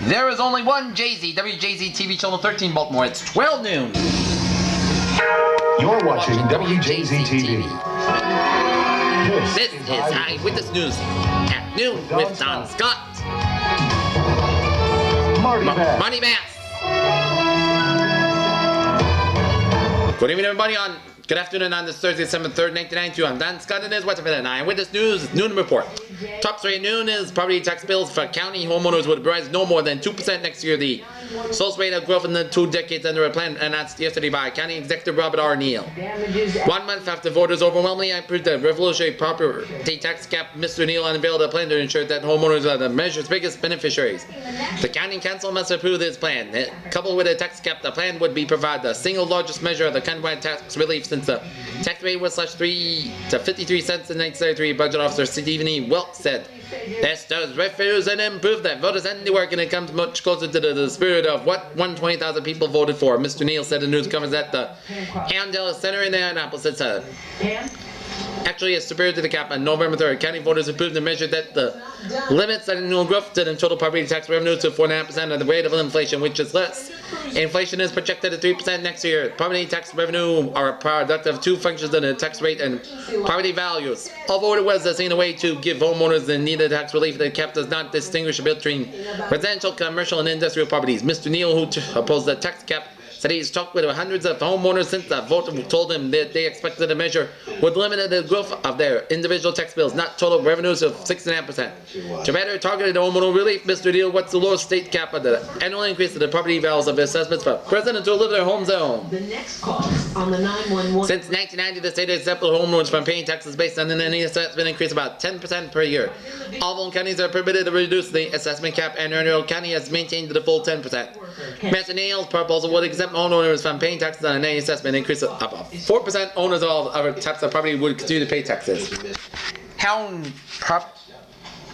There is only one JZ, WJZ-13 channel 13 Baltimore. It's 12 noon. You're watching WJZ-TV. This is Eyewitness News at noon with Don Scott. Marty Bass. Good evening, everybody. Good afternoon on this Thursday, December 3rd, 1992. I'm Don Scott, and this is what's for the Eyewitness News Noon Report. Top story at noon is property tax bills for county homeowners would rise no more than 2% next year. The slowest rate of growth in the 2 decades under a plan announced yesterday by County Executive Robert R. Neal. 1 month after voters overwhelmingly approved the revolutionary property tax cap, Mr. Neal unveiled a plan to ensure that homeowners are the measure's biggest beneficiaries. The County Council must approve this plan. Coupled with a tax cap, the plan would be provide the single largest measure of the countywide tax relief since the tax rate was slashed 3 to 53 cents in 1933. Budget Officer Stephen E. Welk said, "This does refuse and improve that voters' handiwork, and it comes much closer to the spirit of what 120,000 people voted for." Mr. Neal said in news conference at the Andel Center in Annapolis. It's actually is superior to the cap. On November 3rd, county voters approved the measure that the limits annual growth to the total property tax revenue to 4.5% of the rate of inflation, which is less. Inflation is projected at 3% next year. Property tax revenue are a product of two functions in the tax rate and property values. Although it was seen a way to give homeowners the needed tax relief, the cap does not distinguish between residential, commercial, and industrial properties. Mr. Neal, who opposed the tax cap, said he's talked with hundreds of homeowners since the vote told him that they expected the measure would limit the growth of their individual tax bills, not total revenues of 6.5%. To better target the homeowner relief, Mr. Neal wants the lowest state cap of the annual increase of the property values of assessments for residents who live in their homes own. The next call on the 911. Since 1990, the state has exempted homeowners from paying taxes based on an assessment increase about 10% per year. All counties are permitted to reduce the assessment cap, and Arundel County has maintained the full 10%. Mr. Neal's proposal would exempt homeowners from paying taxes on any assessment increase of up 4%. Owners of other types of property would continue to pay taxes. How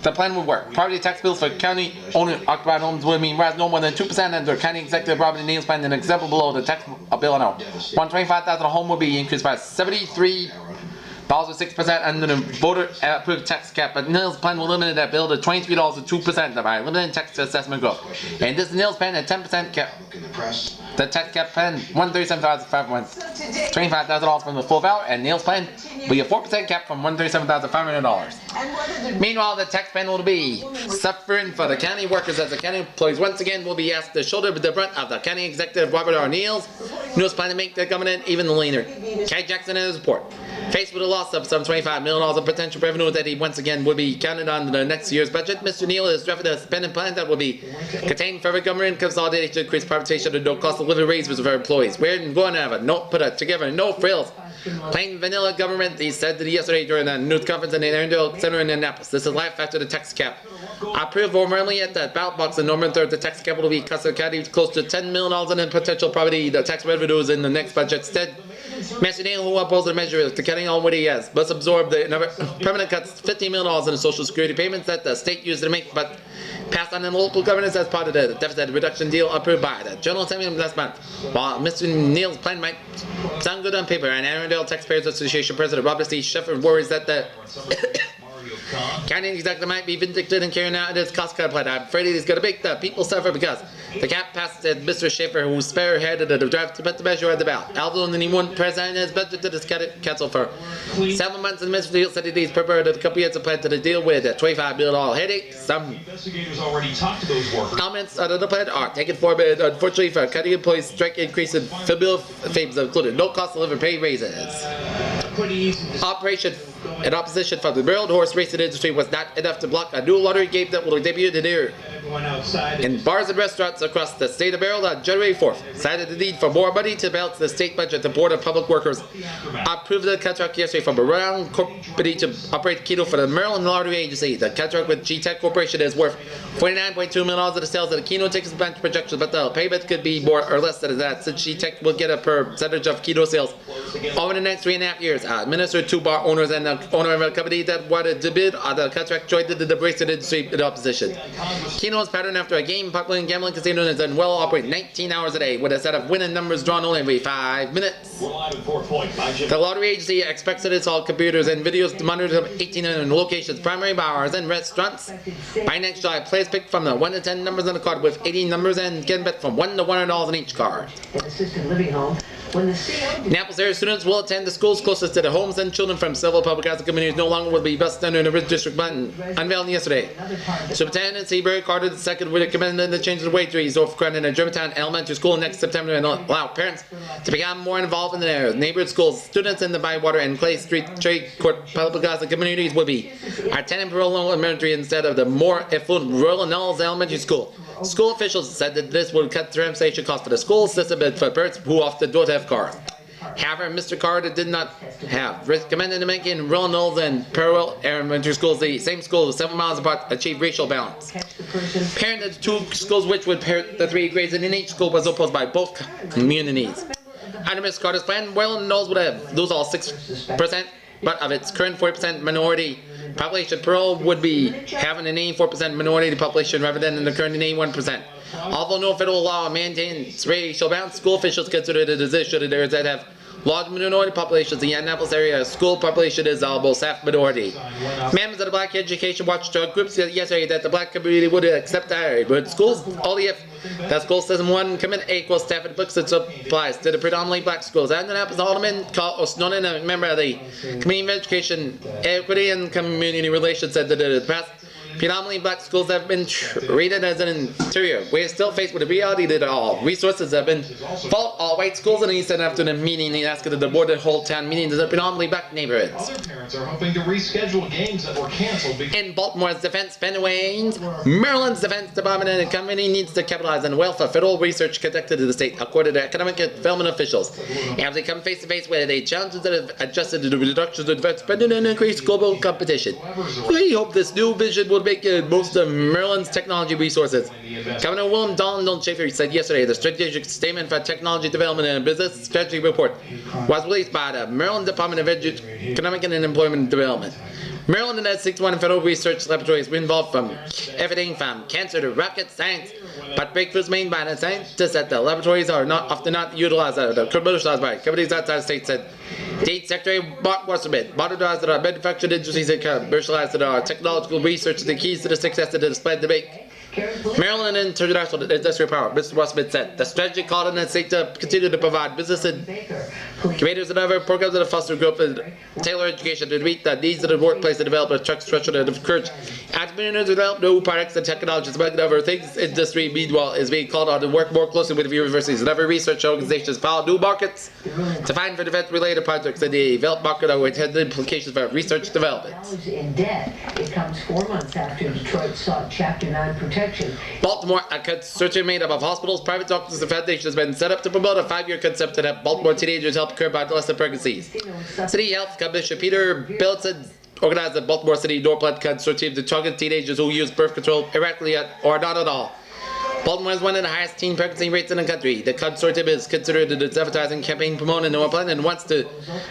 the plan would work. Property tax bills for county owner-occupied homes would mean rise no more than 2% under County Executive Robert Neal's plan, an example below the tax bill now. $125,000 a home would be increased by $73 or 6% under the voter-approved tax cap, but Neal's plan will limit that bill to $23 or 2% by limiting tax assessment growth. And this Neal's plan at 10% cap. The tax cap plan $137,525 from the full value, and Neal's plan will be a 4% cap from $137,500. Meanwhile, the tax plan will be suffering for the county workers, as the county employees once again will be asked to shoulder the brunt of the County Executive Robert R. Neal's plan to make the government even leaner. Kay Jackson in his report. Faced with a loss of some $25 million of potential revenue that he once again would be counted on the next year's budget, Mr. Neal has drafted a spending plan that will be contained federal government consolidated to increase privatization and no cost of living raises for employees. We're going to have together, no frills. Plain vanilla government, he said yesterday during a news conference in the Arundel Center in Annapolis. This is life after the tax cap. Approved overwhelmingly at the ballot box on November 3rd, the tax cap will be cost the county close to $10 million in potential property tax revenues in the next budget. Instead, Mr. Neal, who opposed the measure to cutting all what he has, must absorb the permanent cuts, $15 million in the Social Security payments that the state used to make, but passed on in local governance as part of the deficit reduction deal approved by the General Assembly last month. While Mr. Neal's plan might sound good on paper, and Arundel Taxpayers Association President Robert C. Sheffer worries that the County Executive might be vindictive in carrying out its cost cut plan. I'm afraid it is going to make the people suffer because the cap passed at Mr. Schaefer, who spearheaded the draft to put the measure at the ballot. Although he won't present his budget to the council for 7 months, and Mr. Neal said he has prepared a comprehensive plan to deal with a $25 million headache. Some elements of the plan are taken forward, unfortunately, for county employees. Strike increase in bill favors included no cost of living pay raises. Opposition from the barreled horse racing industry was not enough to block a new lottery game that will debut in bars and restaurants across the state of Maryland on January 4th. Cited the need for more money to balance the state budget, the Board of Public Workers approved the contract yesterday from a Brown Company to operate Keno for the Maryland Lottery Agency. The contract with G-Tech Corporation is worth $49.2 million of the sales of the Keno tickets and projections, but the payment could be more or less than that, since G-Tech will get a percentage of Keno sales over the next 3.5 years. administered to bar owners and the owner of a company that wanted to bid on the contract joined the bracelet industry in opposition. Keno's pattern after a game, popular gambling casino is done well operate 19 hours a day with a set of winning numbers drawn only every 5 minutes. The lottery agency expects to install computers and videos to monitor 1,800 locations, primary bars, and restaurants. By next July, players pick from the 1 to 10 numbers on the card with 80 numbers and can bet from $1 to $100 on each card. Naples area students will attend the schools closest to their homes, and children from several public housing communities no longer will be bused under the Ridge District plan unveiled yesterday. Superintendent Seabury Carter II recommended the change of the wage raise overcrowded in a Germantown Elementary School next September and allow parents to become more involved in their neighborhood schools. Students in the Bywater and Clay Street Trade Court public housing communities will be attending Pearl Elementary instead of the more affluent Royal Knolls Elementary School. School officials said that this would cut transportation costs for the school system for parents who often don't have cars. However, Mr. Carter did not have recommended making Royal Knolls and Pearl Elementary Schools, the same school 7 miles apart, achieve racial balance. Parent of the two schools which would pair the 3 grades in each school was opposed by both communities. Under Mr. Carter's plan, Royal Knolls would lose all 6%, but of its current 40% minority population, Pearl would be having an 84% minority population rather than the current 81%. Although no federal law maintains racial balance, school officials consider it a decision that areas that have large minority populations. The Annapolis area school population is almost half minority. Members of the Black Education Watchdog group said yesterday that the black community would accept hybrid schools only if the school system one commit equal staff and books that applies to the predominantly black schools. Annapolis Alderman Carl O'Snonan, a member of the Committee of Education, Equity and Community Relations, said that in the past predominantly black schools have been treated as an inferior. We are still faced with the reality that all resources have been fault all white schools, and he said after the meeting he asked the board to hold town meetings in the predominantly black neighborhoods. Other parents are hoping to reschedule games that were canceled. In Baltimore's defense, Maryland's Defense Department and the company needs to capitalize on the wealth of federal research conducted in the state, according to economic development officials. As they come face to face with the challenges that have adjusted to the reductions of defense spending and increased global competition. We hope this new vision will make most of Maryland's technology resources. Governor William Donald Schaefer said yesterday the strategic statement for technology development and business strategy report was released by the Maryland Department of Economic and Employment Development. Maryland has 61 federal research laboratories involved from everything from cancer to rocket science, but breakthroughs made by the scientists at the laboratories are often not utilized or commercialized by companies outside the state, said State Secretary Bart Wasserman. Modernized that our manufacturing industries and commercialized that our technological research is the keys to the success of the display debate. Maryland International Industrial Power, Mr. Wasserman said, the strategy called on the state to continue to provide business and creators and other programs that foster growth and tailor education to meet the needs of the workplace and develop a truck structure that encourage entrepreneurs to develop new products and technologies. Among other things, industry, meanwhile, is being called on to work more closely with universities and other research organizations to follow new markets to find for defense-related projects in the developed market or intended implications for research development. In debt, it comes 4 months after Detroit sought Chapter 9 protection. Baltimore, a consortium made up of hospitals, private doctors, and foundations has been set up to promote a 5-year concept to help Baltimore teenagers help curb adolescent pregnancies. City Health Commissioner Peter Billson organized the Baltimore City Norplant Consortium to target teenagers who use birth control erratically or not at all. Baltimore has one of the highest teen pregnancy rates in the country. The consortium is considered its advertising campaign promoting Norplant and wants to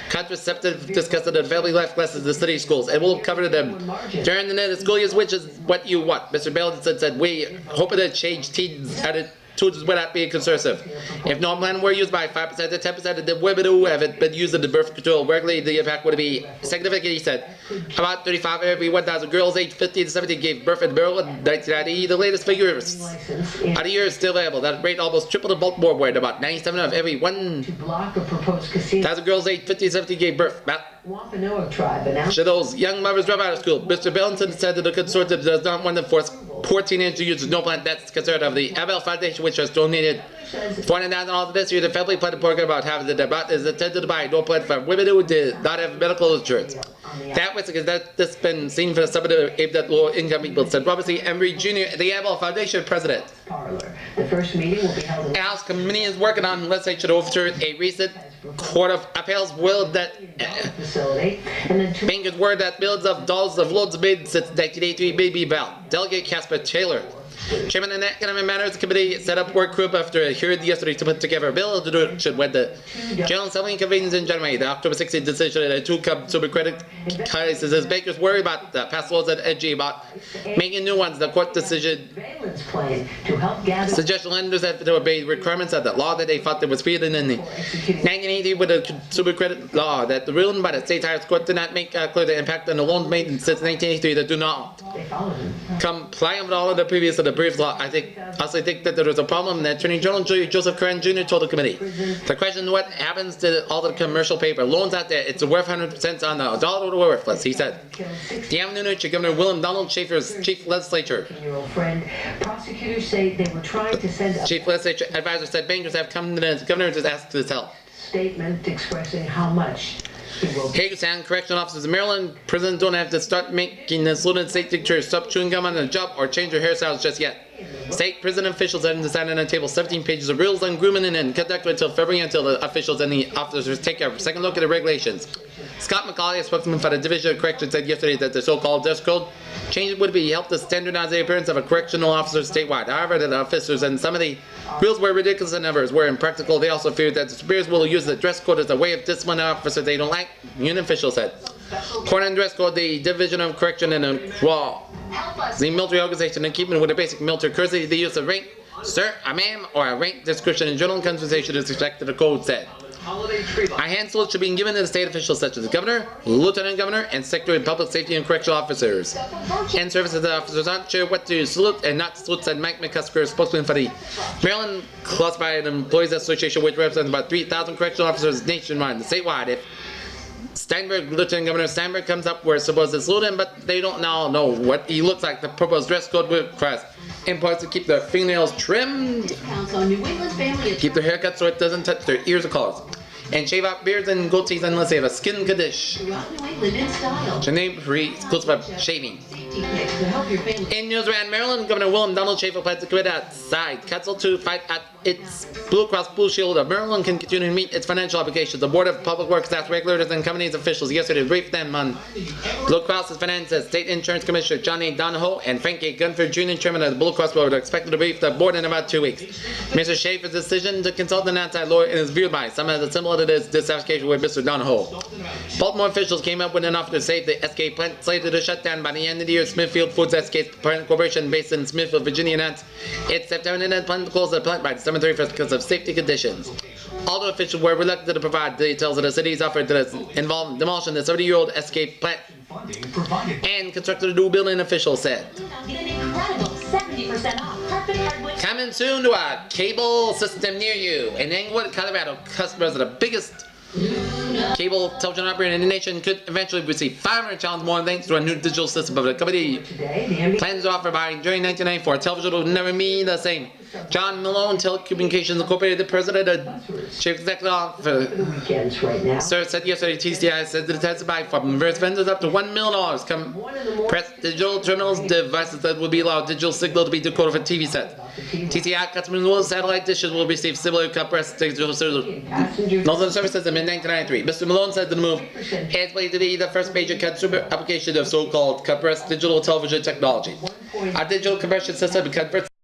contraceptive discussing the family life classes in the city schools. It will cover them during the school years, which is what you want. Mr. Bellison said, we hope to change teens' attitudes without being conservative. If Norplant were used by 5% to 10% of the women who haven't been using the birth control regularly, the impact would be significant, he said. About 35 every 1,000 girls aged 15 to 17 gave birth in Maryland in 1990. The latest figures of the year is still available. That rate almost tripled in Baltimore, where about 97 of every 1,000 girls aged 15 to 17 gave birth. Should those young mothers drop out of school? Mr. Billington said that the consortium does not want to force poor teenagers to use Norplant. That's concerned of the ML Foundation, which has donated $400,000 this year. The family planning program about having the debate is intended to buy Norplant for women who did not have medical insurance. That risk is that this has been seen for some of the aimed at low-income people, said Robert C. Embry Jr., the ML Foundation president. The first meeting will be held in the House committee is working on legislation to overturn a recent Court of Appeals will that bankers word that billions of dollars of loans made since 1983 may be valid. Delegate Casper Taylor Chairman of the Economic Matters Committee set up work group after a hearing yesterday to put together a bill to do it should when the General Assembly convenes in January. The October 16th decision that two super credit crisis as bankers worry about the past laws at edgy about making new ones. The court decision suggested lenders have to obey requirements of the law that they thought that was created in the 1980 with the consumer credit law. That the ruling by the state highest court did not make clear the impact on the loans made since 1983 that do not comply with all of the previous of the brief law. I also think that there was a problem that Attorney General Joseph Curran Jr. told the committee. The question is what happens to all the commercial paper loans out there? It's worth 100% on the dollar worthless, he said. The afternoon to Governor William Donald Schaefer's chief legislature. Prosecutors say they were trying to send Chief legislature advisor said bankers have come to the governor to ask his help. Statement expressing how much Hagerstown correctional officers in Maryland prison don't have to start making the student state teachers stop chewing gum on the job or change their hairstyles just yet. State prison officials haven't decided on the table 17 pages of rules on grooming and conduct until February until the officials and the officers take a second look at the regulations. Scott McCauley, a spokesman for the Division of Corrections, said yesterday that the so-called dress code changes would be help to standardize the appearance of a correctional officer statewide. However, the officers and some of the rules were ridiculous and others were impractical. They also feared that the superiors will use the dress code as a way of disciplining officers they don't like, union officials said. According to the dress code, the Division of Correction and the military organization, in keeping with the basic military courtesy, the use of rank, sir, a ma'am, or a rank description in general conversation is expected, the code said. A hand salute should be given to the state officials such as the governor, lieutenant governor, and secretary of public safety and correctional officers. And services officers aren't sure what to salute and not to salute, said Mike McCusker, spokesman for the Maryland Classified Employees Association, which represents about 3,000 correctional officers nationwide and statewide. If Steinberg, Lieutenant Governor Steinberg comes up, we're supposed to salute him, but they don't now know what he looks like. The proposed dress code requires employees to keep their fingernails trimmed, keep their haircut so it doesn't touch their ears or collars, and shave out beards and goatees unless they have a skin condition. Janine Free, exclusive of shaving. In news around Maryland, Governor William Donald Schaefer plans to commit outside council to fight at its Blue Cross Blue Shield of Maryland can continue to meet its financial obligations. The Board of Public Works asked regulators and companies officials yesterday to brief them on Blue Cross's finances. State Insurance Commissioner John A. Donahoe and Frank A. Gunford Jr., chairman of the Blue Cross Board, are expected to brief the board in about 2 weeks. Mr. Schaefer's decision to consult an outside lawyer is viewed by some as a symbol of this dissatisfaction with Mr. Donahoe. Baltimore officials came up with an offer to save the SK plant slated to shut down by the end of the year. Smithfield Foods SK parent corporation based in Smithfield, Virginia, announced its September and planned to close the plant by December 31st because of safety conditions. Although officials were reluctant to provide details of the city's offer to involve demolishing the 70-year-old SK plant and constructed a new building, officials said. Coming soon to a cable system near you. In Englewood, Colorado, customers of the biggest cable television operator in the nation could eventually receive $500 more thanks to a new digital system. But the company plans to offer by during 1994. Television will never be the same. John Malone, Telecommunications Incorporated, the president of chief executive officer, said yesterday TCI said that it has to buy from various vendors up to $1 million. Compressed digital terminals, devices that will be allowed digital signal to be decoded for TV sets. TCI customers with satellite dishes will receive similar compressed digital Northern services in mid-1993. Mr. Malone said the move is believed to be the first major consumer application of so-called compressed digital television technology. Our digital compression system converts